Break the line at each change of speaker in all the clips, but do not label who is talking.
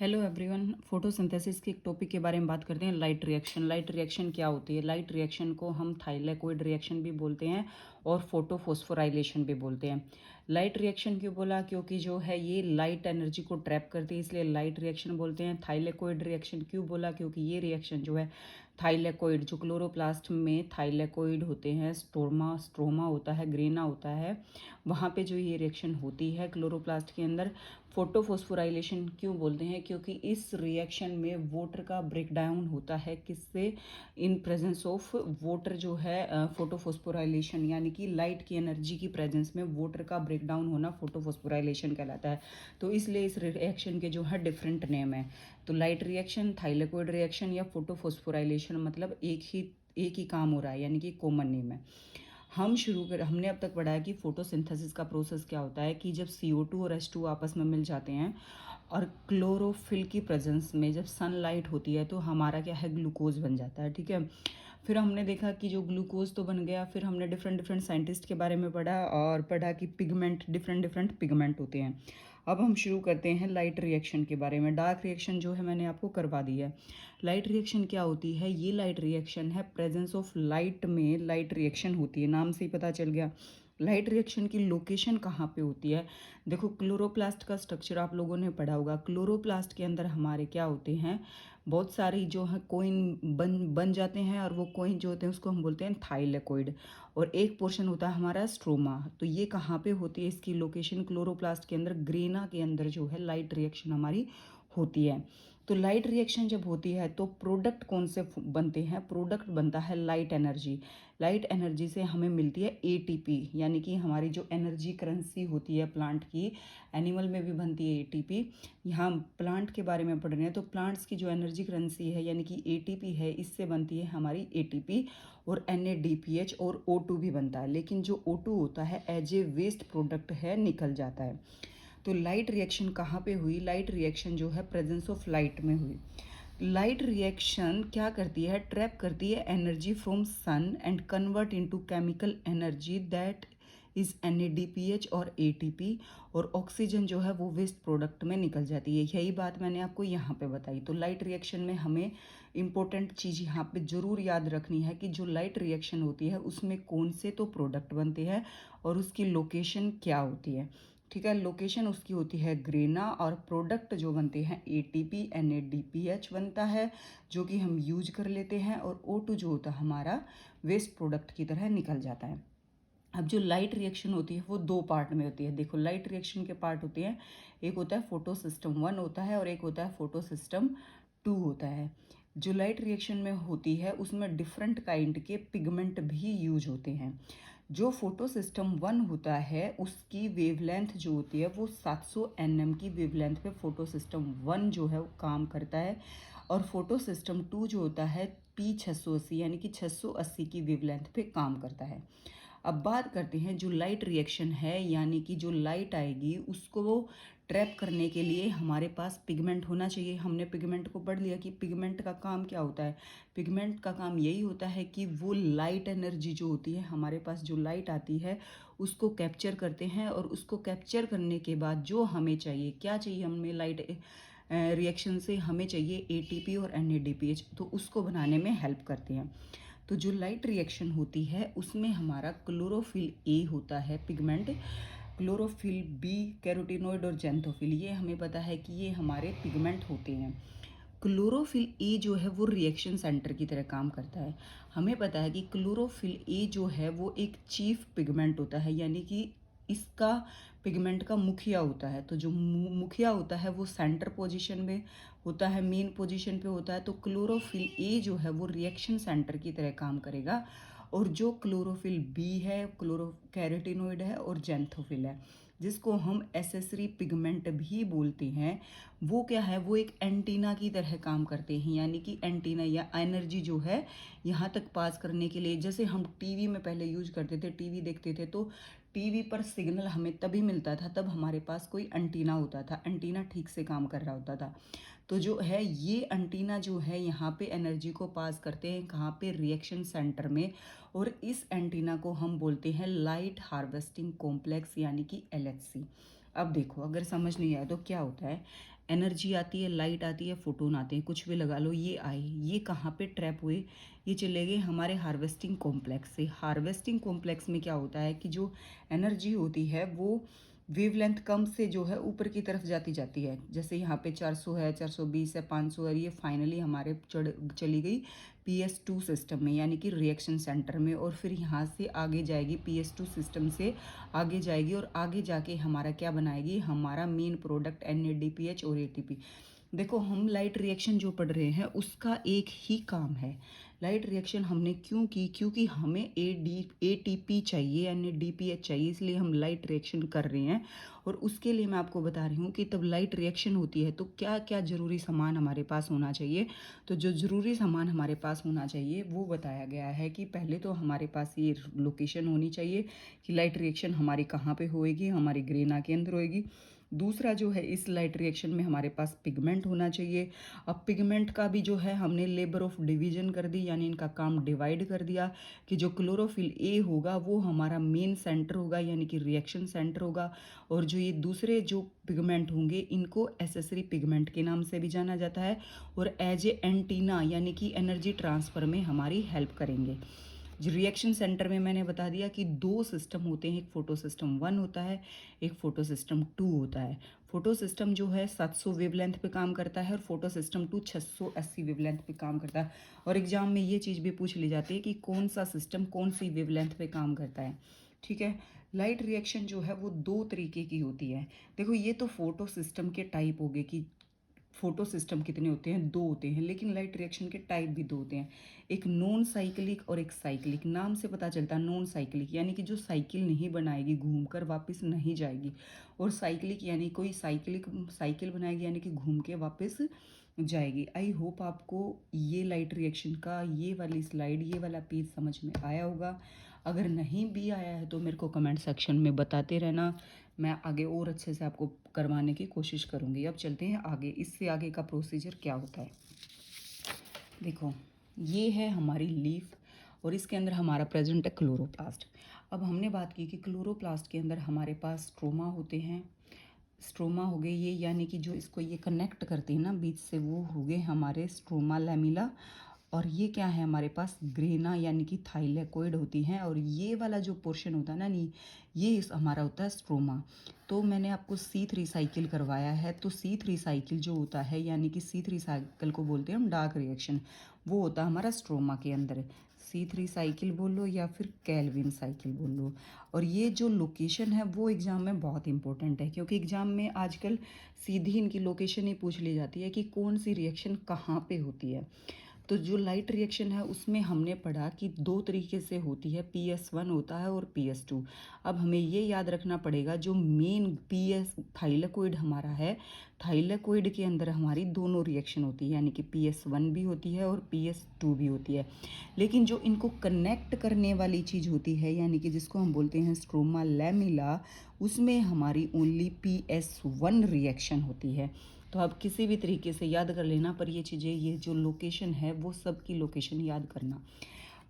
Hello everyone, photosynthesis के एक topic के बारे में बात करते हैं। Light reaction. लाइट रिएक्शन क्या होती है? लाइट रिएक्शन को हम थाइलेकोइड रिएक्शन भी बोलते हैं और फोटोफोस्फोराइलेशन भी बोलते हैं। लाइट रिएक्शन क्यों बोला? क्योंकि जो है ये लाइट एनर्जी को ट्रैप करती है, इसलिए लाइट रिएक्शन बोलते हैं। थाइलेकोइड रिएक्शन क्यों बोला? क्योंकि ये रिएक्शन जो है थाइलेकोइड, जो क्लोरोप्लास्ट में थाइलेकोइड होते हैं, स्ट्रोमा होता है, ग्रेना होता है, वहाँ पे जो ये रिएक्शन होती है क्लोरोप्लास्ट के अंदर। फोटोफोस्फोराइलेशन क्यों बोलते हैं? क्योंकि इस रिएक्शन में वाटर का ब्रेक डाउन होता है। किससे? इन प्रेजेंस ऑफ वाटर जो है फोटोफोस्फोराइलेशन, यानी कि लाइट की एनर्जी की प्रेजेंस में वाटर का ब्रेक डाउन होना फोटोफोस्फोराइलेशन कहलाता है। तो इसलिए इस रिएक्शन के जो है डिफरेंट नेम है। तो लाइट रिएक्शन, थाइलेकोइड रिएक्शन या फोटोफोस्फोराइलेशन, मतलब एक ही काम हो रहा है, यानी कि कॉमन नेम है। हमने अब तक पढ़ा है कि फोटोसिंथेसिस का प्रोसेस क्या होता है कि जब CO2 और H2 आपस में मिल जाते हैं और क्लोरोफिल की प्रेजेंस में जब सनलाइट होती है तो हमारा क्या है, ग्लूकोज बन जाता है। ठीक है। फिर हमने देखा कि जो ग्लूकोज तो बन गया, फिर हमने डिफरेंट डिफरेंट साइंटिस्ट के बारे में पढ़ा और पढ़ा कि पिगमेंट, डिफरेंट डिफरेंट पिगमेंट होते हैं। अब हम शुरू करते हैं लाइट रिएक्शन के बारे में। डार्क रिएक्शन जो है मैंने आपको करवा दी है। लाइट रिएक्शन क्या होती है? ये लाइट रिएक्शन है प्रेजेंस ऑफ लाइट में लाइट रिएक्शन होती है, नाम से ही पता चल गया। लाइट रिएक्शन की लोकेशन कहाँ पे होती है? देखो, क्लोरोप्लास्ट का स्ट्रक्चर आप लोगों ने पढ़ा होगा। क्लोरोप्लास्ट के अंदर हमारे क्या होते हैं, बहुत सारी जो है कोइन बन बन जाते हैं, और वो कोइन जो होते हैं उसको हम बोलते हैं थाइलेकोइड। और एक पोर्शन होता है हमारा स्ट्रोमा। तो ये कहाँ पे होती है? इसकी लोकेशन क्लोरोप्लास्ट के अंदर, ग्रेना के अंदर जो है लाइट रिएक्शन हमारी होती है। तो लाइट रिएक्शन जब होती है तो प्रोडक्ट कौन से बनते हैं? प्रोडक्ट बनता है लाइट एनर्जी। लाइट एनर्जी से हमें मिलती है ATP, यानी कि हमारी जो एनर्जी करेंसी होती है प्लांट की। एनिमल में भी बनती है ATP। यहाँ प्लांट के बारे में पढ़ रहे हैं तो प्लांट्स की जो एनर्जी करेंसी है यानी कि ATP है, इससे बनती है हमारी ATP। और NADPH और O2 भी बनता है, लेकिन जो O2 होता है एज ए वेस्ट प्रोडक्ट है, निकल जाता है। तो लाइट रिएक्शन कहाँ पे हुई? लाइट रिएक्शन जो है प्रेजेंस ऑफ लाइट में हुई। लाइट रिएक्शन क्या करती है? ट्रैप करती है energy from sun and convert into chemical energy that is NADPH और ATP। और ऑक्सीजन जो है वो वेस्ट प्रोडक्ट में निकल जाती है। यही बात मैंने आपको यहाँ पे बताई। तो लाइट रिएक्शन में हमें इंपॉर्टेंट चीज़ यहाँ पे ज़रूर याद रखनी है कि जो लाइट रिएक्शन होती है उसमें कौन से तो प्रोडक्ट बनते हैं और उसकी लोकेशन क्या होती है। ठीक है। लोकेशन उसकी होती है ग्रेना, और प्रोडक्ट जो बनते हैं ATP NADPH बनता है, जो कि हम यूज कर लेते हैं, और O2 जो होता है हमारा वेस्ट प्रोडक्ट की तरह निकल जाता है। अब जो लाइट रिएक्शन होती है वो दो पार्ट में होती है। देखो, लाइट रिएक्शन के पार्ट होते हैं, एक होता है फोटो सिस्टम 1 होता है और एक होता है फोटो सिस्टम 2 होता है। जो लाइट रिएक्शन में होती है उसमें डिफरेंट काइंड के पिगमेंट भी यूज होते हैं। जो फोटो सिस्टम 1 होता है उसकी वेवलेंथ जो होती है वो 700 nm की वेवलेंथ पे फोटो सिस्टम 1 जो है वो काम करता है। और फोटो सिस्टम 2 जो होता है P680, यानी कि 680 की वेवलेंथ पे काम करता है। अब बात करते हैं जो लाइट रिएक्शन है, यानी कि जो लाइट आएगी उसको ट्रैप करने के लिए हमारे पास पिगमेंट होना चाहिए। हमने पिगमेंट को पढ़ लिया कि पिगमेंट का काम क्या होता है। पिगमेंट का काम यही होता है कि वो लाइट एनर्जी जो होती है, हमारे पास जो लाइट आती है उसको कैप्चर करते हैं, और उसको कैप्चर करने के बाद जो हमें चाहिए, क्या चाहिए हमें लाइट रिएक्शन से? हमें चाहिए ATP और NADPH, तो उसको बनाने में हेल्प करते हैं। तो जो लाइट रिएक्शन होती है उसमें हमारा क्लोरोफिल A होता है पिगमेंट, क्लोरोफिल B कैरोटीनॉइड और जेंथोफिल, ये हमें पता है कि ये हमारे पिगमेंट होते हैं। क्लोरोफिल A जो है वो रिएक्शन सेंटर की तरह काम करता है। हमें पता है कि क्लोरोफिल A जो है वो एक चीफ पिगमेंट होता है, यानी कि इसका पिगमेंट का मुखिया होता है। तो जो मुखिया होता है वो सेंटर पोजीशन में होता है, मेन पोजीशन पे होता है। तो क्लोरोफिल A जो है वो रिएक्शन सेंटर की तरह काम करेगा। और जो क्लोरोफिल B है, क्लोरोकैरोटिनॉइड है और जेंथोफिल है, जिसको हम एसेसरी पिगमेंट भी बोलते हैं, वो क्या है? वो एक एंटीना की तरह काम करते हैं। यानी कि एंटीना या एनर्जी जो है यहाँ तक पास करने के लिए, जैसे हम टीवी में पहले यूज करते थे, टीवी देखते थे, तो टीवी पर सिग्नल हमें तभी मिलता था तब हमारे पास कोई एंटीना होता था, एंटीना ठीक से काम कर रहा होता था। तो जो है ये एंटीना जो है यहाँ पे एनर्जी को पास करते हैं, कहाँ पे? रिएक्शन सेंटर में। और इस एंटीना को हम बोलते हैं लाइट हार्वेस्टिंग कॉम्प्लेक्स, यानी कि LHC। अब देखो, अगर समझ नहीं आया तो क्या होता है, एनर्जी आती है, लाइट आती है, फोटोन आते हैं, कुछ भी लगा लो, ये आए, ये कहाँ पे ट्रैप हुए, ये चले गए हमारे हार्वेस्टिंग कॉम्प्लेक्स से। हार्वेस्टिंग कॉम्प्लेक्स में क्या होता है कि जो एनर्जी होती है वो वेवलेंथ कम से जो है ऊपर की तरफ जाती जाती है। जैसे यहाँ पे 400 है, 420 है, 500 है, ये फाइनली हमारे चली गई PS2 सिस्टम में, यानी कि रिएक्शन सेंटर में, और फिर यहाँ से आगे जाएगी PS2 सिस्टम से आगे जाएगी, और आगे जाके हमारा क्या बनाएगी, हमारा मेन प्रोडक्ट NADPH और ATP। देखो, हम लाइट रिएक्शन जो पढ़ रहे हैं उसका एक ही काम है। लाइट रिएक्शन हमने क्यों की, क्योंकि हमें ATP चाहिए, NADPH चाहिए, इसलिए हम लाइट रिएक्शन कर रहे हैं। और उसके लिए मैं आपको बता रही हूँ कि तब लाइट रिएक्शन होती है तो क्या क्या ज़रूरी सामान हमारे पास होना चाहिए। तो जो ज़रूरी सामान हमारे पास होना चाहिए वो बताया गया है कि पहले तो हमारे पास ये लोकेशन होनी चाहिए कि लाइट रिएक्शन हमारी कहाँ पे होएगी, हमारी ग्रेना के अंदर होएगी। दूसरा जो है, इस लाइट रिएक्शन में हमारे पास पिगमेंट होना चाहिए। अब पिगमेंट का भी जो है हमने लेबर ऑफ डिवीजन कर दी, यानी इनका काम डिवाइड कर दिया कि जो क्लोरोफिल ए होगा वो हमारा मेन सेंटर होगा, यानी कि रिएक्शन सेंटर होगा, और जो ये दूसरे जो पिगमेंट होंगे इनको एसेसरी पिगमेंट के नाम से भी जाना जाता है, और एज ए एंटीना यानी कि एनर्जी ट्रांसफ़र में हमारी हेल्प करेंगे। जो रिएक्शन सेंटर में मैंने बता दिया कि दो सिस्टम होते हैं, एक फोटो सिस्टम 1 होता है, एक फोटो सिस्टम 2 होता है। फोटो सिस्टम जो है 700 वेवलेंथ पे काम करता है, और फोटो सिस्टम 2 680 वेवलेंथ पे काम करता है। और एग्जाम में ये चीज़ भी पूछ ली जाती है कि कौन सा सिस्टम कौन सी वेवलेंथ पे काम करता है। ठीक है। लाइट रिएक्शन जो है वो दो तरीके की होती है। देखो, ये तो फोटो सिस्टम के टाइप हो गए कि फोटो सिस्टम कितने होते हैं, दो होते हैं, लेकिन लाइट रिएक्शन के टाइप भी दो होते हैं, एक नॉन साइक्लिक और एक साइक्लिक। नाम से पता चलता है नॉन साइक्लिक यानी कि जो साइकिल नहीं बनाएगी, घूम कर वापस नहीं जाएगी, और साइक्लिक यानी कोई साइकिल बनाएगी, यानी कि घूम के वापस जाएगी। आई होप आपको ये लाइट रिएक्शन का ये वाली स्लाइड, ये वाला पेज समझ में आया होगा। अगर नहीं भी आया है तो मेरे को कमेंट सेक्शन में बताते रहना, मैं आगे और अच्छे से आपको करवाने की कोशिश करूँगी। अब चलते हैं आगे, इससे आगे का प्रोसीजर क्या होता है। देखो, ये है हमारी लीफ, और इसके अंदर हमारा प्रेजेंट है क्लोरोप्लास्ट। अब हमने बात की कि क्लोरोप्लास्ट के अंदर हमारे पास स्ट्रोमा होते हैं। स्ट्रोमा हो गए ये, यानी कि जो इसको ये कनेक्ट करते हैं ना बीच से, वो हो गए हमारे स्ट्रोमा लैमिला। और ये क्या है हमारे पास, ग्रेना यानी कि थाइलेकोइड होती हैं, और ये वाला जो पोर्शन होता है ना, नहीं, ये हमारा होता है स्ट्रोमा। तो मैंने आपको C3 साइकिल करवाया है, तो C3 साइकिल जो होता है, यानी कि C3 साइकिल को बोलते हैं हम डार्क रिएक्शन, वो होता है हमारा स्ट्रोमा के अंदर। C3 साइकिल बोल लो या फिर कैल्विन साइकिल बोल लो। और ये जो लोकेशन है वो एग्ज़ाम में बहुत इंपॉर्टेंट है, क्योंकि एग्ज़ाम में आजकल सीधी इनकी लोकेशन ही पूछ ली जाती है कि कौन सी रिएक्शन कहाँ पे होती है। तो जो लाइट रिएक्शन है उसमें हमने पढ़ा कि दो तरीके से होती है, PS1 होता है और PS2। अब हमें ये याद रखना पड़ेगा, जो मेन थाइलेकोइड हमारा है, थाइलेकोइड के अंदर हमारी दोनों रिएक्शन होती है, यानी कि PS1 भी होती है और PS2 भी होती है। लेकिन जो इनको कनेक्ट करने वाली चीज़ होती है, यानी कि जिसको हम बोलते हैं स्ट्रोमा लैमिला, उसमें हमारी ओनली PS1 रिएक्शन होती है। तो आप किसी भी तरीके से याद कर लेना, पर ये चीज़ें, ये जो लोकेशन है वो सब की लोकेशन याद करना।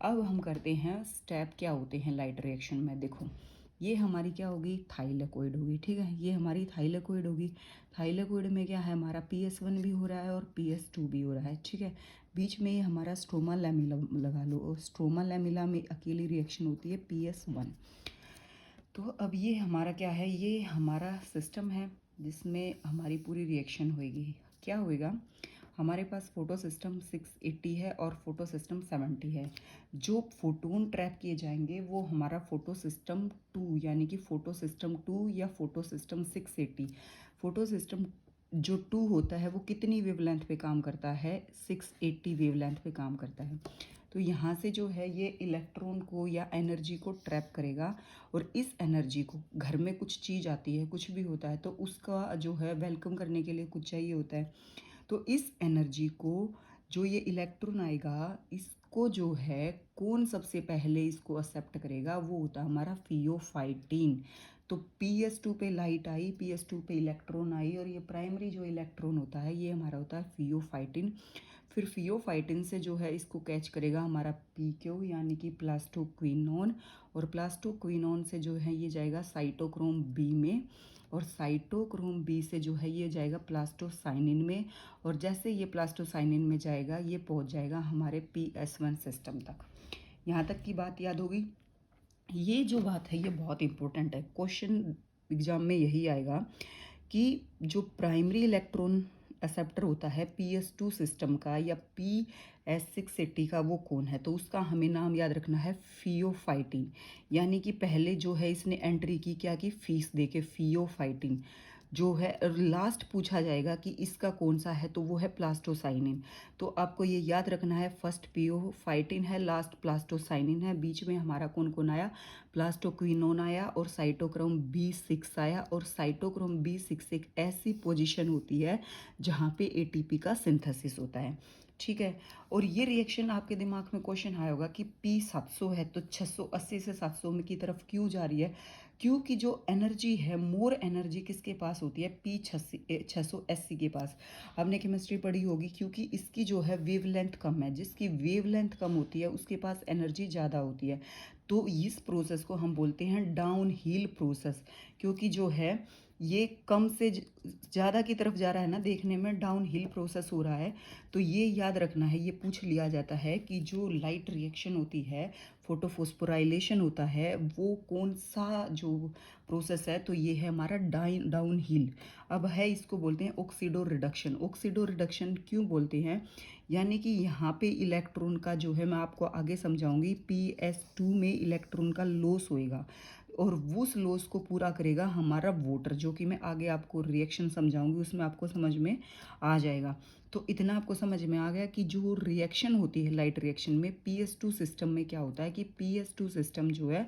अब हम करते हैं स्टेप क्या होते हैं लाइट रिएक्शन में। देखो, ये हमारी क्या होगी, थाइलेकोइड होगी। ठीक है, ये हमारी थाइलेकोइड होगी। थाइलेकोइड में क्या है, हमारा PS1 भी हो रहा है और PS2 भी हो रहा है। ठीक है, बीच में ये हमारा स्ट्रोमा लैमिला लगा लो, और स्ट्रोमा लैमिला में अकेली रिएक्शन होती है PS1। तो अब ये हमारा क्या है, ये हमारा सिस्टम है जिसमें हमारी पूरी रिएक्शन होएगी। क्या होएगा, हमारे पास फोटो सिस्टम 680 है और फोटो सिस्टम 70 है। जो फोटोन ट्रैप किए जाएंगे वो हमारा फोटो सिस्टम 2, यानी कि फोटो सिस्टम 2 या फोटो सिस्टम 680। फोटो सिस्टम जो 2 होता है वो कितनी वेवलेंथ पे काम करता है, 680 वेवलेंथ पे काम करता है। तो यहाँ से जो है ये इलेक्ट्रॉन को या एनर्जी को ट्रैप करेगा, और इस एनर्जी को, घर में कुछ चीज़ आती है, कुछ भी होता है तो उसका जो है वेलकम करने के लिए कुछ चाहिए होता है। तो इस एनर्जी को, जो ये इलेक्ट्रॉन आएगा, इसको जो है कौन सबसे पहले इसको एक्सेप्ट करेगा, वो होता है हमारा फियोफाइटिन। तो PS2 पे लाइट आई, PS2 पे इलेक्ट्रॉन आई, और ये प्राइमरी जो इलेक्ट्रॉन होता है ये हमारा होता है फियोफाइटिन। फिर फियोफाइटिन से जो है इसको कैच करेगा हमारा PQ, यानी कि प्लास्टोक्विनोन, और प्लास्टोक्विनोन से जो है ये जाएगा साइटोक्रोम B में, और साइटोक्रोम बी से जो है ये जाएगा प्लास्टोसाइनिन में, और जैसे ये प्लास्टोसाइनिन में जाएगा ये पहुंच जाएगा हमारे PS1 सिस्टम तक। यहाँ तक की बात याद होगी। ये जो बात है ये बहुत इंपॉर्टेंट है, क्वेश्चन एग्जाम में यही आएगा कि जो प्राइमरी इलेक्ट्रॉन एक्सेप्टर होता है PS2 सिस्टम का या PS680 का, वो कौन है। तो उसका हमें नाम याद रखना है फियोफाइटिन, यानी कि पहले जो है इसने एंट्री की क्या की, फीस दे के फियोफाइटिन जो है। लास्ट पूछा जाएगा कि इसका कौन सा है, तो वो है प्लास्टोसाइनिन। तो आपको ये याद रखना है, फर्स्ट पियोफाइटिन है, लास्ट प्लास्टोसाइनिन है, बीच में हमारा कौन कौन आया, प्लास्टोक्विनोन आया और साइटोक्रोम B6 आया। और साइटोक्रोम B6 एक ऐसी पोजीशन होती है जहाँ पे ATP का सिंथेसिस होता है, ठीक है। और ये रिएक्शन आपके दिमाग में क्वेश्चन आया होगा कि P700 है तो 680 से 700 में की तरफ क्यों जा रही है, क्योंकि जो एनर्जी है, मोर एनर्जी किसके पास होती है, P680 के पास। आपने केमिस्ट्री पढ़ी होगी, क्योंकि इसकी जो है वेवलेंथ कम है, जिसकी वेवलेंथ कम होती है उसके पास एनर्जी ज़्यादा होती है। तो इस प्रोसेस को हम बोलते हैं डाउन हिल प्रोसेस, क्योंकि जो है ये कम से ज़्यादा की तरफ जा रहा है ना, देखने में डाउन हिल प्रोसेस हो रहा है। तो ये याद रखना है, ये पूछ लिया जाता है कि जो लाइट रिएक्शन होती है, फोटोफॉस्फोराइलेशन होता है, वो कौन सा जो प्रोसेस है, तो ये है हमारा डाउन हिल। अब है, इसको बोलते हैं ऑक्सीडो रिडक्शन। ऑक्सीडो रिडक्शन क्यों बोलते हैं, यानी कि यहाँ पे इलेक्ट्रॉन का जो है, मैं आपको आगे समझाऊंगी, PS2 में इलेक्ट्रॉन का लॉस होएगा और उस लॉस को पूरा करेगा हमारा वाटर, जो कि मैं आगे आपको रिएक्शन समझाऊंगी, उसमें आपको समझ में आ जाएगा। तो इतना आपको समझ में आ गया कि जो रिएक्शन होती है लाइट रिएक्शन में, PS2 सिस्टम में क्या होता है कि PS2 सिस्टम जो है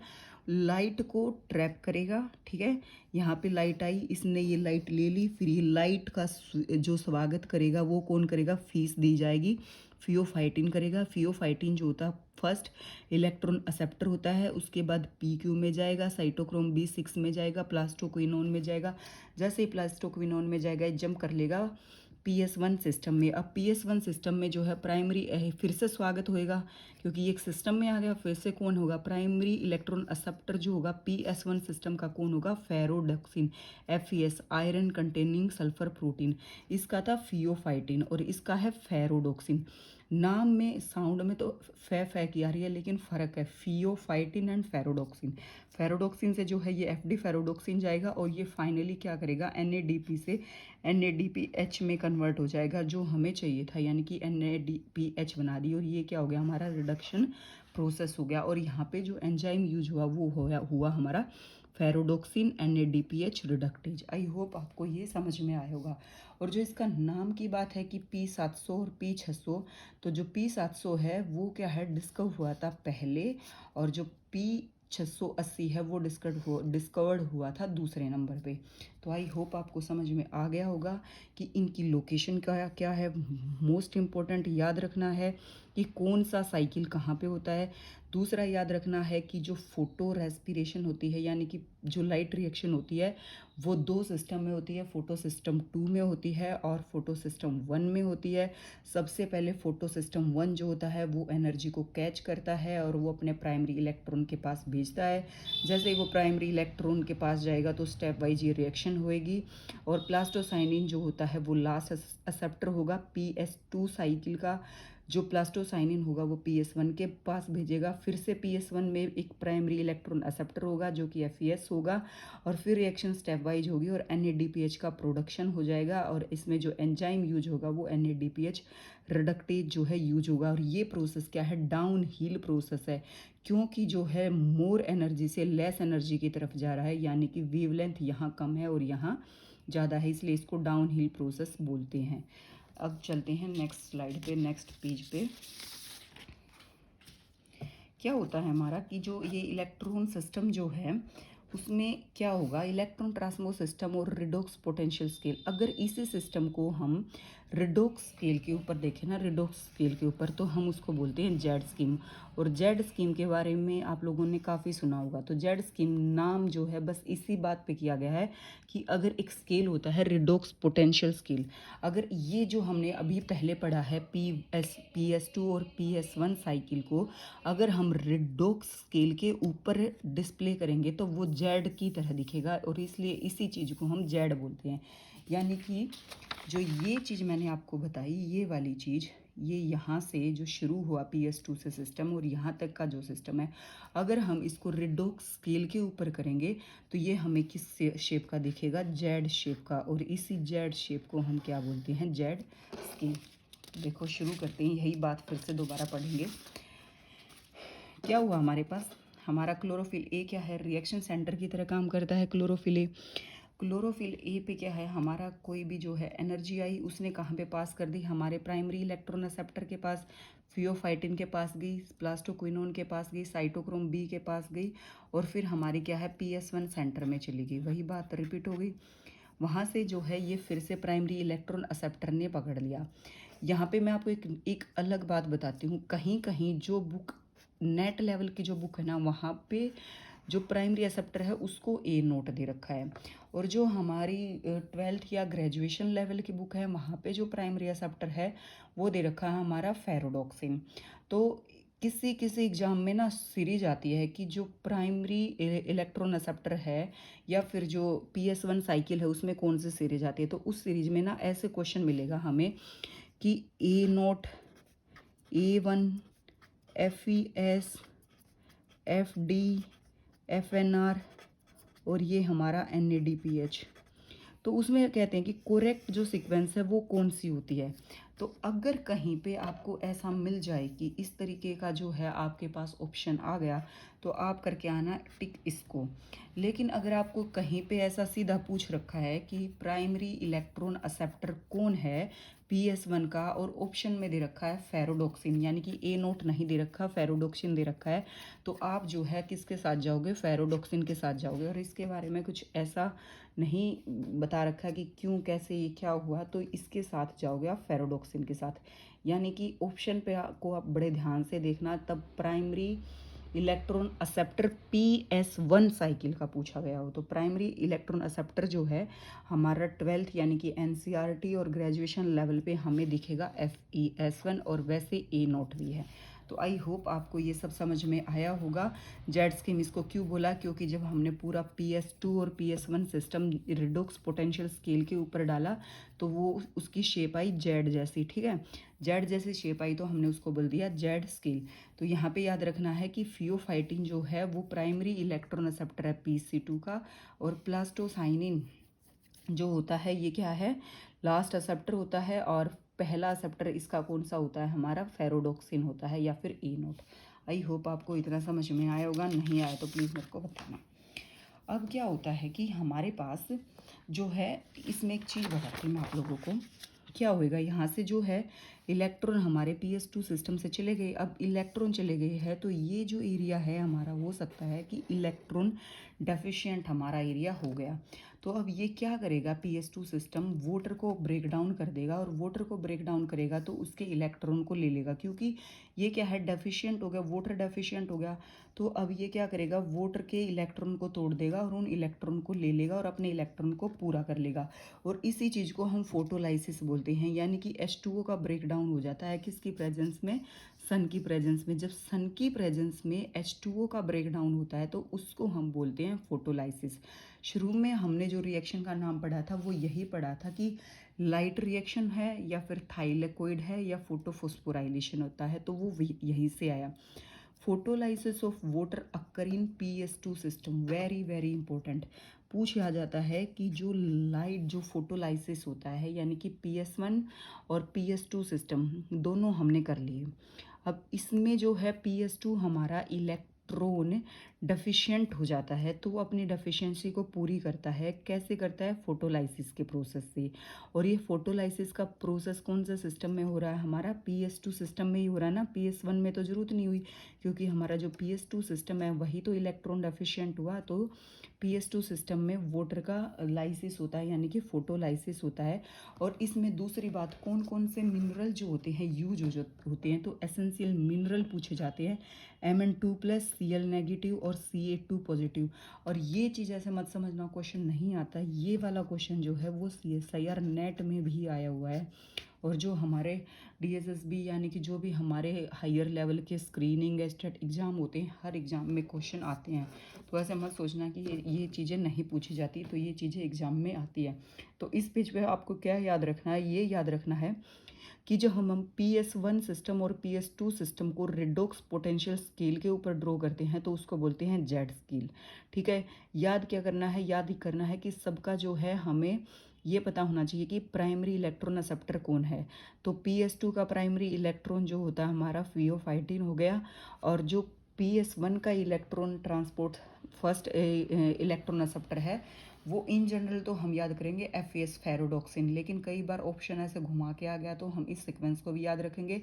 लाइट को ट्रैप करेगा, ठीक है। यहाँ पे लाइट आई, इसने ये लाइट ले ली, फिर ये लाइट का जो स्वागत करेगा वो कौन करेगा, फीस दी जाएगी, फियोफाइटिन करेगा। फियोफाइटिन जो होता है फर्स्ट इलेक्ट्रॉन एक्सेप्टर होता है, उसके बाद PQ में जाएगा, साइटोक्रोम B6 में जाएगा, प्लास्टोक्विनोन में जाएगा। जैसे ही प्लास्टोक्विनोन में जाएगा जंप कर लेगा PS1 सिस्टम में। अब PS1 सिस्टम में जो है प्राइमरी फिर से स्वागत होएगा, क्योंकि एक सिस्टम में आ गया, फिर से कौन होगा, प्राइमरी इलेक्ट्रॉन एक्सेप्टर जो होगा PS1 सिस्टम का कौन होगा, फेरोडक्सिन, FeS, iron containing sulphur protein. इसका था फियोफाइटिन और इसका है फेरोडोक्सिन। नाम में साउंड में तो फै की आ रही है, लेकिन फ़र्क है, फियोफाइटिन एंड फेरोडोक्सिन। फेरोडोक्सिन से जो है ये FD फेरोडोक्सिन जाएगा और ये फाइनली क्या करेगा, NADP से NADPH में कन्वर्ट हो जाएगा, जो हमें चाहिए था, यानी कि NADPH बना दी, और ये क्या हो गया, हमारा रिडक्शन प्रोसेस हो गया। और यहाँ पे जो एंजाइम यूज हुआ वो हुआ हमारा फेरोडोक्सिन NADPH रिडक्टेज। आई होप आपको ये समझ में आया होगा। और जो इसका नाम की बात है कि P700 और P600, तो जो P700 है वो क्या है, डिस्कवर हुआ था पहले, और जो P680 है वो डिस्कवर्ड हुआ था दूसरे नंबर पे। तो आई होप आपको समझ में आ गया होगा कि इनकी लोकेशन का क्या है। मोस्ट इम्पोर्टेंट याद रखना है कि कौन सा साइकिल कहाँ पे होता है। दूसरा याद रखना है कि जो फोटो रेस्पिरेशन होती है, यानी कि जो लाइट रिएक्शन होती है, वो दो सिस्टम में होती है, फोटो सिस्टम 2 में होती है और फोटो सिस्टम 1 में होती है। सबसे पहले फोटो सिस्टम 1 जो होता है वो एनर्जी को कैच करता है और वो अपने प्राइमरी इलेक्ट्रॉन के पास भेजता है। जैसे ही वो प्राइमरी इलेक्ट्रॉन के पास जाएगा तो स्टेप वाइज ये रिएक्शन होएगी। और प्लास्टोसाइनिन जो होता है वो लास्ट एक्सेप्टर होगा PS2 साइकिल का। जो प्लास्टोसाइनिन होगा वो PS1 के पास भेजेगा, फिर से PS1 में एक प्राइमरी इलेक्ट्रॉन एक्सेप्टर होगा जो कि FeS होगा, और फिर रिएक्शन स्टेप वाइज होगी और NADPH का प्रोडक्शन हो जाएगा। और इसमें जो एंजाइम यूज होगा वो NADPH रिडक्टेज जो है यूज होगा। और ये प्रोसेस क्या है, डाउन हिल प्रोसेस है, क्योंकि जो है मोर एनर्जी से लेस एनर्जी की तरफ जा रहा है, यानी कि वेवलेंथ यहाँ कम है और यहाँ ज़्यादा है, इसलिए इसको डाउन हिल प्रोसेस बोलते हैं। अब चलते हैं नेक्स्ट स्लाइड पे, नेक्स्ट पेज पे। क्या होता है हमारा कि जो ये इलेक्ट्रॉन सिस्टम जो है उसमें क्या होगा, इलेक्ट्रॉन ट्रांसपोर्ट सिस्टम और रिडोक्स पोटेंशियल स्केल। अगर इसी सिस्टम को हम रिडोक्स स्केल के ऊपर देखें ना, रिडोक्स स्केल के ऊपर, तो हम उसको बोलते हैं जेड स्कीम। और जेड स्कीम के बारे में आप लोगों ने काफ़ी सुना होगा। तो जेड स्कीम नाम जो है बस इसी बात पे किया गया है कि अगर एक स्केल होता है रिडोक्स पोटेंशियल स्केल, अगर ये जो हमने अभी पहले पढ़ा है PS2 और PS1 साइकिल को अगर हम रिडोक्स स्केल के ऊपर डिस्प्ले करेंगे तो वो जेड की तरह दिखेगा और इसलिए इसी चीज़ को हम जेड बोलते हैं। यानी कि जो ये चीज़ मैंने आपको बताई, ये वाली चीज़, ये यहाँ से जो शुरू हुआ PS2 से सिस्टम और यहाँ तक का जो सिस्टम है, अगर हम इसको रेडोक्स स्केल के ऊपर करेंगे तो ये हमें किस शेप का दिखेगा, जेड शेप का। और इसी जेड शेप को हम क्या बोलते हैं, जेड स्केल। देखो शुरू करते हैं, यही बात फिर से दोबारा पढ़ेंगे। क्या हुआ हमारे पास, हमारा क्लोरोफिल ए क्या है, रिएक्शन सेंटर की तरह काम करता है क्लोरोफिल ए। क्लोरोफिल ए पे क्या है, हमारा कोई भी जो है एनर्जी आई, उसने कहाँ पे पास कर दी, हमारे प्राइमरी इलेक्ट्रॉन एक्सेप्टर के पास, फियोफाइटिन के पास गई, प्लास्टोक्विनोन के पास गई, साइटोक्रोम बी के पास गई, और फिर हमारी क्या है PS1 सेंटर में चली गई। वही बात रिपीट हो गई। वहाँ से जो है ये फिर से प्राइमरी इलेक्ट्रॉन एक्सेप्टर ने पकड़ लिया। यहाँ पे मैं आपको एक अलग बात बताती हूँ। कहीं कहीं जो बुक नेट लेवल की जो बुक है ना, वहाँ पे जो प्राइमरी एक्सेप्टर है उसको ए नोट दे रखा है, और जो हमारी 12th या ग्रेजुएशन लेवल की बुक है वहाँ पे जो प्राइमरी एक्सेप्टर है वो दे रखा है हमारा फेरोडॉक्सिन। तो किसी किसी एग्ज़ाम में ना सीरीज आती है कि जो प्राइमरी इलेक्ट्रॉन एक्सेप्टर है या फिर जो PS1 साइकिल है उसमें कौन सी सीरीज आती है, तो उस सीरीज में ना ऐसे क्वेश्चन मिलेगा हमें कि A0, A1, FES, FD, FNR और ये हमारा NADPH। तो उसमें कहते हैं कि कोरेक्ट जो सीक्वेंस है वो कौन सी होती है। तो अगर कहीं पे आपको ऐसा मिल जाए कि इस तरीके का जो है आपके पास ऑप्शन आ गया, तो आप करके आना टिक इसको। लेकिन अगर आपको कहीं पे ऐसा सीधा पूछ रखा है कि प्राइमरी इलेक्ट्रॉन एक्सेप्टर कौन है PS1 का, और ऑप्शन में दे रखा है फेरोडॉक्सिन, यानी कि A0 नहीं दे रखा, फेरोडॉक्सिन दे रखा है, तो आप जो है किसके साथ जाओगे, फेरोडॉक्सिन के साथ जाओगे। और इसके बारे में कुछ ऐसा नहीं बता रखा कि क्यों कैसे ये क्या हुआ, तो इसके साथ जाओगे आप फेरोडॉक्सिन के साथ। यानी कि ऑप्शन पे को आप बड़े ध्यान से देखना, तब primary electron acceptor PS1 cycle का पूछा गया हो। तो प्राइमरी इलेक्ट्रॉन एक्सेप्टर जो है हमारा 12th यानी कि NCERT और ग्रेजुएशन लेवल पे हमें दिखेगा FES1, और वैसे A0 भी है। तो आई होप आपको ये सब समझ में आया होगा। जेड स्कीम इसको क्यों बोला, क्योंकि जब हमने पूरा PS2 और PS1 system redox potential scale के ऊपर डाला तो वो उसकी शेप आई जेड जैसी, ठीक है, जेड जैसी शेप आई तो हमने उसको बोल दिया जेड स्केल। तो यहाँ पे याद रखना है कि फियोफाइटिन जो है वो प्राइमरी इलेक्ट्रॉन एक्सेप्टर है PC2 का, और प्लास्टोसाइनिन जो होता है ये क्या है, लास्ट एक्सेप्टर होता है, और पहला एक्सेप्टर इसका कौन सा होता है, हमारा फेरोडॉक्सिन होता है या फिर A0। आई होप आपको इतना समझ में आया होगा, नहीं आया तो प्लीज़ मेरे को बताना। अब क्या होता है कि हमारे पास जो है, इसमें एक चीज़ बताती हूँ मैं आप लोगों को। क्या होएगा, यहाँ से जो है इलेक्ट्रॉन हमारे PS2 सिस्टम से चले गए, अब इलेक्ट्रॉन चले गए हैं, तो ये जो एरिया है हमारा हो सकता है कि इलेक्ट्रॉन डेफिशिएंट हमारा एरिया हो गया। तो अब ये क्या करेगा, PS2 सिस्टम वाटर को ब्रेक डाउन कर देगा, और वाटर को ब्रेक डाउन करेगा तो उसके इलेक्ट्रॉन को ले लेगा, क्योंकि ये क्या है, डेफिशिएंट हो गया, वाटर डेफिशिएंट हो गया। तो अब ये क्या करेगा, वाटर के इलेक्ट्रॉन को तोड़ देगा और उन इलेक्ट्रॉन को ले लेगा और अपने इलेक्ट्रॉन को पूरा कर लेगा। और इसी चीज़ को हम फोटोलाइसिस बोलते हैं, यानी कि H2O का ब्रेक डाउन हो जाता है किसकी प्रेजेंस में, सन की प्रेजेंस में। जब सन की प्रेजेंस में H2O का ब्रेक डाउन होता है तो उसको हम बोलते हैं फोटोलाइसिस। शुरू में हमने जो रिएक्शन का नाम पढ़ा था वो यही पढ़ा था कि लाइट रिएक्शन है या फिर थाइलेकोइड है या फोटोफोस्फोराइलेशन होता है, तो वो यहीं से आया। Photolysis of water occur in PS2 system, very very important. पूछ आ जाता है कि जो लाइट जो फोटोलाइसिस होता है, यानी कि PS1 और PS2 सिस्टम दोनों हमने कर लिए। अब इसमें जो है PS2 हमारा इलेक्ट्रॉन डेफिशिएंट हो जाता है, तो वो अपनी डेफिशिएंसी को पूरी करता है, कैसे करता है, फोटोलाइसिस के प्रोसेस से। और ये फोटोलाइसिस का प्रोसेस कौन सा सिस्टम में हो रहा है, हमारा PS2 सिस्टम में ही हो रहा है ना, PS1 में तो ज़रूरत नहीं हुई, क्योंकि हमारा जो PS2 सिस्टम है वही तो इलेक्ट्रॉन डेफिशिएंट हुआ। तो PS2 सिस्टम में वाटर का लाइसिस होता है, यानी कि फोटोलाइसिस होता है। और इसमें दूसरी बात, कौन कौन से मिनरल जो होते हैं यूज हो होते हैं, तो एसेंशियल मिनरल पूछे जाते हैं, Mn2+, Cl नेगेटिव और Ca2 पॉजिटिव। और ये चीज़ ऐसे मत समझना क्वेश्चन नहीं आता, ये वाला क्वेश्चन जो है वो CSIR नेट में भी आया हुआ है, और जो हमारे DSSB यानी कि जो भी हमारे हायर लेवल के स्क्रीनिंग स्टेट एग्ज़ाम होते हैं, हर एग्ज़ाम में क्वेश्चन आते हैं। तो ऐसे मत सोचना कि ये चीज़ें नहीं पूछी जाती, तो ये चीज़ें एग्ज़ाम में आती है। तो इस पेज पे आपको क्या याद रखना है, ये याद रखना है कि जो हम PS1 सिस्टम और PS2 सिस्टम को रेडॉक्स पोटेंशियल स्केल के ऊपर ड्रॉ करते हैं तो उसको बोलते हैं जेड स्केल। ठीक है, याद क्या करना है, याद ही करना है कि सबका जो है हमें ये पता होना चाहिए कि प्राइमरी इलेक्ट्रॉन एक्सेप्टर कौन है। तो PS2 का प्राइमरी इलेक्ट्रॉन जो होता है हमारा फियोफाइटिन हो गया, और जो PS1 का electron transport first electron acceptor है वो इन जनरल तो हम याद करेंगे FAS फेरोडॉक्सिन, लेकिन कई बार ऑप्शन ऐसे घुमा के आ गया तो हम इस सीक्वेंस को भी याद रखेंगे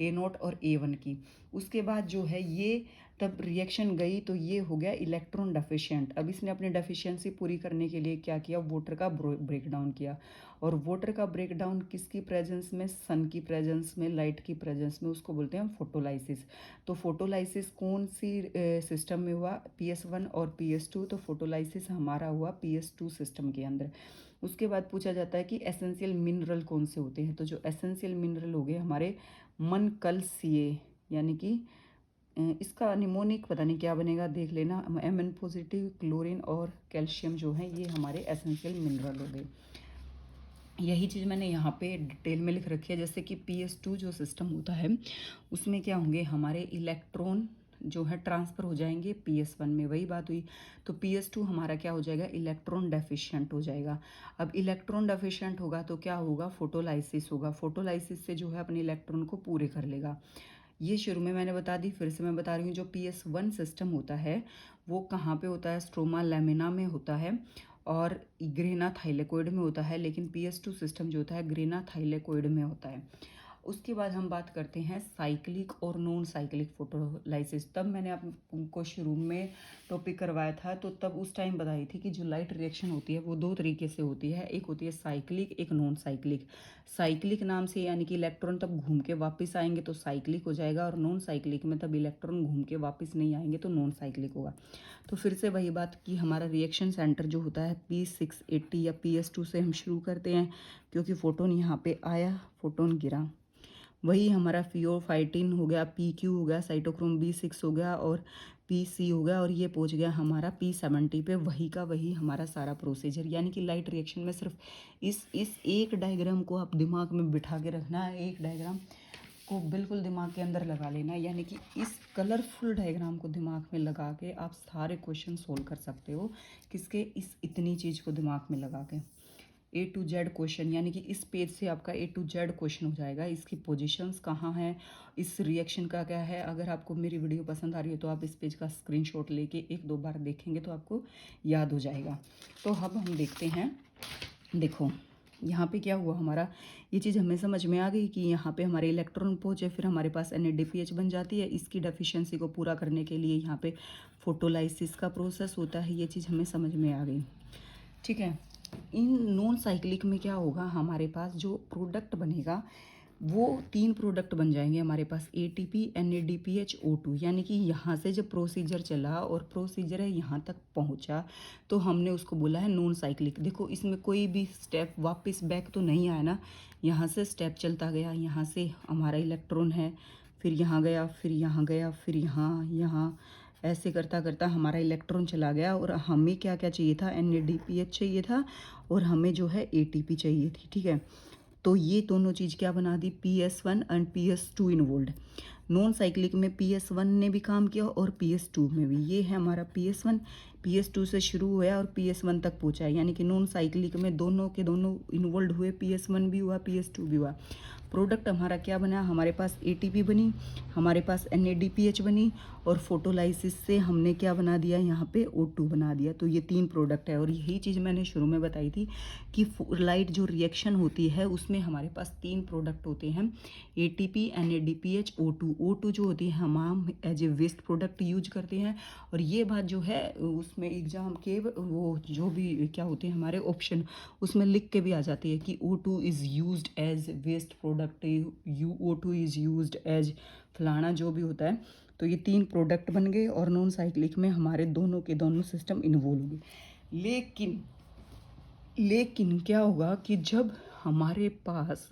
A0 और A1 की। उसके बाद जो है ये तब रिएक्शन गई तो ये हो गया इलेक्ट्रॉन डेफिशिएंट। अब इसने अपनी डेफिशिएंसी पूरी करने के लिए क्या किया, वाटर का ब्रेकडाउन किया। और वाटर का ब्रेकडाउन किसकी प्रेजेंस में, सन की प्रेजेंस में, लाइट की प्रेजेंस में, उसको बोलते हैं फोटोलाइसिस। तो फोटोलाइसिस कौन सी सिस्टम में हुआ, PS1 और PS2। तो फोटोलाइसिस हमारा हुआ PS2 सिस्टम के अंदर। उसके बाद पूछा जाता है कि एसेंशियल मिनरल कौन से होते हैं। तो जो एसेंशियल मिनरल हो गए हमारे मनकल्सिए, यानी कि इसका निमोनिक पता नहीं क्या बनेगा, देख लेना। Mn पॉजिटिव, क्लोरीन और कैल्शियम जो है ये हमारे एसेंशियल मिनरल हो गए। यही चीज़ मैंने यहाँ पे डिटेल में लिख रखी है। जैसे कि PS2 जो सिस्टम होता है उसमें क्या होंगे हमारे इलेक्ट्रॉन जो है ट्रांसफ़र हो जाएंगे PS1 में, वही बात हुई। तो PS2 हमारा क्या हो जाएगा, इलेक्ट्रॉन डेफिशिएंट हो जाएगा। अब इलेक्ट्रॉन डेफिशिएंट होगा तो क्या होगा, फोटोलाइसिस होगा। फोटोलाइसिस से जो है अपने इलेक्ट्रॉन को पूरे कर लेगा। ये शुरू में मैंने बता दी, फिर से मैं बता रही हूँ। जो PS1 सिस्टम होता है वो कहाँ पे होता है, स्ट्रोमा लैमिना में होता है और ग्रेना थाइलेकोइड में होता है। लेकिन PS2 सिस्टम जो होता है ग्रेना थाइलेकोइड में होता है। उसके बाद हम बात करते हैं साइक्लिक और नॉन साइक्लिक फोटोलाइसिस। तब मैंने आपको शुरू में टॉपिक करवाया था, तो तब उस टाइम बताई थी कि जो लाइट रिएक्शन होती है वो दो तरीके से होती है, एक होती है साइक्लिक, एक नॉन साइक्लिक। साइक्लिक नाम से यानी कि इलेक्ट्रॉन तब घूम के वापस आएंगे तो साइक्लिक हो जाएगा, और नॉन साइक्लिक में तब इलेक्ट्रॉन घूम के वापस नहीं आएंगे तो नॉन साइक्लिक होगा। तो फिर से वही बात कि हमारा रिएक्शन सेंटर जो होता है P680 या PS2 से हम शुरू करते हैं, क्योंकि फोटोन यहाँ पे आया, फोटोन गिरा। वही हमारा फियोफाइटिन हो गया, PQ हो गया, साइटोक्रोम B6 हो गया और PC हो गया, और ये पहुंच गया हमारा P70 पे। वही का वही हमारा सारा प्रोसीजर। यानी कि लाइट रिएक्शन में सिर्फ इस एक डायग्राम को आप दिमाग में बिठा के रखना है, एक डायग्राम को बिल्कुल दिमाग के अंदर लगा लेना है। यानी कि इस कलरफुल डायग्राम को दिमाग में लगा के आप सारे क्वेश्चन सोल्व कर सकते हो। किसके, इस इतनी चीज़ को दिमाग में लगा के A to Z क्वेश्चन, यानी कि इस पेज से आपका A to Z क्वेश्चन हो जाएगा। इसकी पोजीशंस कहाँ हैं, इस रिएक्शन का क्या है। अगर आपको मेरी वीडियो पसंद आ रही है तो आप इस पेज का स्क्रीनशॉट लेके एक दो बार देखेंगे तो आपको याद हो जाएगा। तो अब हम देखते हैं, देखो यहाँ पे क्या हुआ हमारा, ये चीज़ हमें समझ में आ गई कि यहाँ पे हमारे इलेक्ट्रॉन पहुँचे, फिर हमारे पास NADPH बन जाती है। इसकी डेफिशिएंसी को पूरा करने के लिए यहाँ पे फोटोलाइसिस का प्रोसेस होता है। ये चीज़ हमें समझ में आ गई, ठीक है। इन नॉन साइक्लिक में क्या होगा, हमारे पास जो प्रोडक्ट बनेगा वो 3 प्रोडक्ट बन जाएंगे हमारे पास, ATP, NADPH, O2। यानी कि यहाँ से जब प्रोसीजर चला और प्रोसीजर है यहाँ तक पहुँचा तो हमने उसको बोला है नॉन साइक्लिक। देखो इसमें कोई भी स्टेप वापस बैक तो नहीं आया ना, यहाँ से स्टेप चलता गया। यहाँ से हमारा इलेक्ट्रॉन है, फिर यहाँ गया, फिर यहाँ गया, फिर यहाँ यहाँ, ऐसे करता करता हमारा इलेक्ट्रॉन चला गया। और हमें क्या क्या चाहिए था, NADPH चाहिए था और हमें जो है ATP चाहिए थी, ठीक है। तो ये दोनों चीज़ क्या बना दी, PS1 and PS2 involve. Non cyclic में PS1 ने भी काम किया और PS2 में भी। ये है हमारा PS1, PS2 से शुरू हुआ और PS1 तक पहुंचा है। यानी कि नॉन साइक्लिक में दोनों के दोनों इन्वॉल्व हुए, PS1 भी हुआ, PS2 भी हुआ। प्रोडक्ट हमारा क्या बना, हमारे पास ATP बनी, हमारे पास NADPH बनी, और फोटोलाइसिस से हमने क्या बना दिया, यहाँ पे O2 बना दिया। तो ये 3 प्रोडक्ट है। और यही चीज़ मैंने शुरू में बताई थी कि लाइट जो रिएक्शन होती है उसमें हमारे पास 3 प्रोडक्ट होते हैं, ATP, NADPH, O2। O2 जो होती है हम as a waste product use करते हैं। और ये बात जो है उसमें एग्जाम के वो जो भी क्या होते हैं हमारे ऑप्शन, उसमें लिख के भी आ जाती है कि O2 is used as waste product, O2 is used as फलाना, जो भी होता है। तो ये 3 प्रोडक्ट बन गए और नॉन साइक्लिक में हमारे दोनों के दोनों सिस्टम इन्वॉल्व हो गए। लेकिन क्या होगा कि जब हमारे पास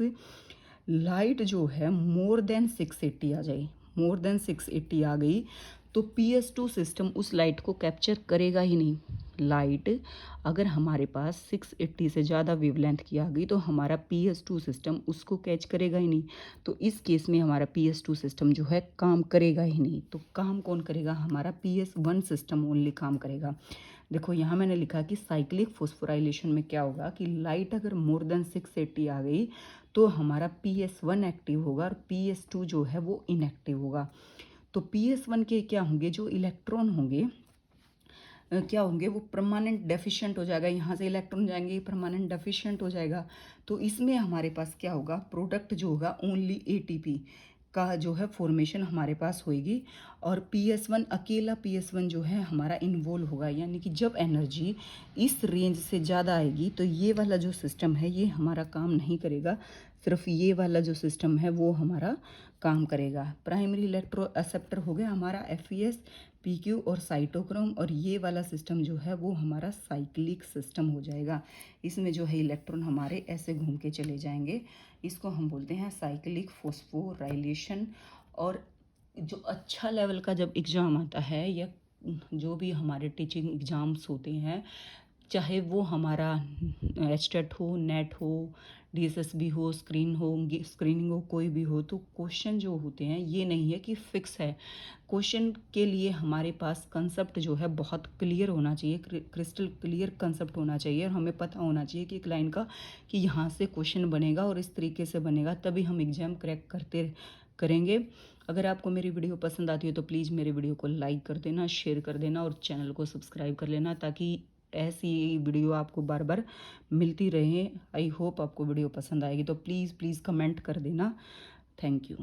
लाइट जो है मोर देन 680 आ जाए, मोर देन 680 आ गई तो PS2 सिस्टम उस लाइट को कैप्चर करेगा ही नहीं। लाइट अगर हमारे पास 680 से ज़्यादा वेवलेंथ की आ गई तो हमारा PS2 सिस्टम उसको कैच करेगा ही नहीं। तो इस केस में हमारा PS2 सिस्टम जो है काम करेगा ही नहीं। तो काम कौन करेगा? हमारा PS1 सिस्टम ओनली काम करेगा। देखो यहाँ मैंने लिखा कि साइक्लिक फोस्फोराइलेशन में क्या होगा कि लाइट अगर मोर देन 680 आ गई तो हमारा PS1 एक्टिव होगा और PS2 जो है वो इनएक्टिव होगा। तो PS1 के क्या होंगे, जो इलेक्ट्रॉन होंगे क्या होंगे, वो परमानेंट डेफिशिएंट हो जाएगा। यहाँ से इलेक्ट्रॉन जाएंगे, परमानेंट डेफिशिएंट हो जाएगा। तो इसमें हमारे पास क्या होगा, प्रोडक्ट जो होगा ओनली ATP का जो है फॉर्मेशन हमारे पास होएगी। और PS1 अकेला PS1 जो है हमारा इन्वॉल्व होगा। यानी कि जब एनर्जी इस रेंज से ज़्यादा आएगी तो ये वाला जो सिस्टम है ये हमारा काम नहीं करेगा, सिर्फ ये वाला जो सिस्टम है वो हमारा काम करेगा। प्राइमरी इलेक्ट्रो एक्सेप्टर हो गया हमारा FES, PQ और साइटोक्रोम, और ये वाला सिस्टम जो है वो हमारा साइक्लिक सिस्टम हो जाएगा। इसमें जो है इलेक्ट्रॉन हमारे ऐसे घूम के चले जाएंगे। इसको हम बोलते हैं साइक्लिक फोस्फोराइलेशन। और जो अच्छा लेवल का जब एग्ज़ाम आता है या जो भी हमारे टीचिंग एग्ज़ाम्स होते हैं, चाहे वो हमारा HTET हो, नेट हो, DSSB हो, स्क्रीनिंग हो, कोई भी हो, तो क्वेश्चन जो होते हैं ये नहीं है कि फिक्स है। क्वेश्चन के लिए हमारे पास कंसेप्ट जो है बहुत क्लियर होना चाहिए, क्रिस्टल क्लियर कंसेप्ट होना चाहिए, और हमें पता होना चाहिए कि एक लाइन का कि यहाँ से क्वेश्चन बनेगा और इस तरीके से बनेगा, तभी हम एग्ज़ाम क्रैक करेंगे। अगर आपको मेरी वीडियो पसंद आती है तो प्लीज़ मेरी वीडियो को लाइक कर देना, शेयर कर देना और चैनल को सब्सक्राइब कर लेना, ताकि ऐसी वीडियो आपको बार बार मिलती रहे। आई होप आपको वीडियो पसंद आएगी, तो प्लीज़ प्लीज़ कमेंट कर देना। Thank you.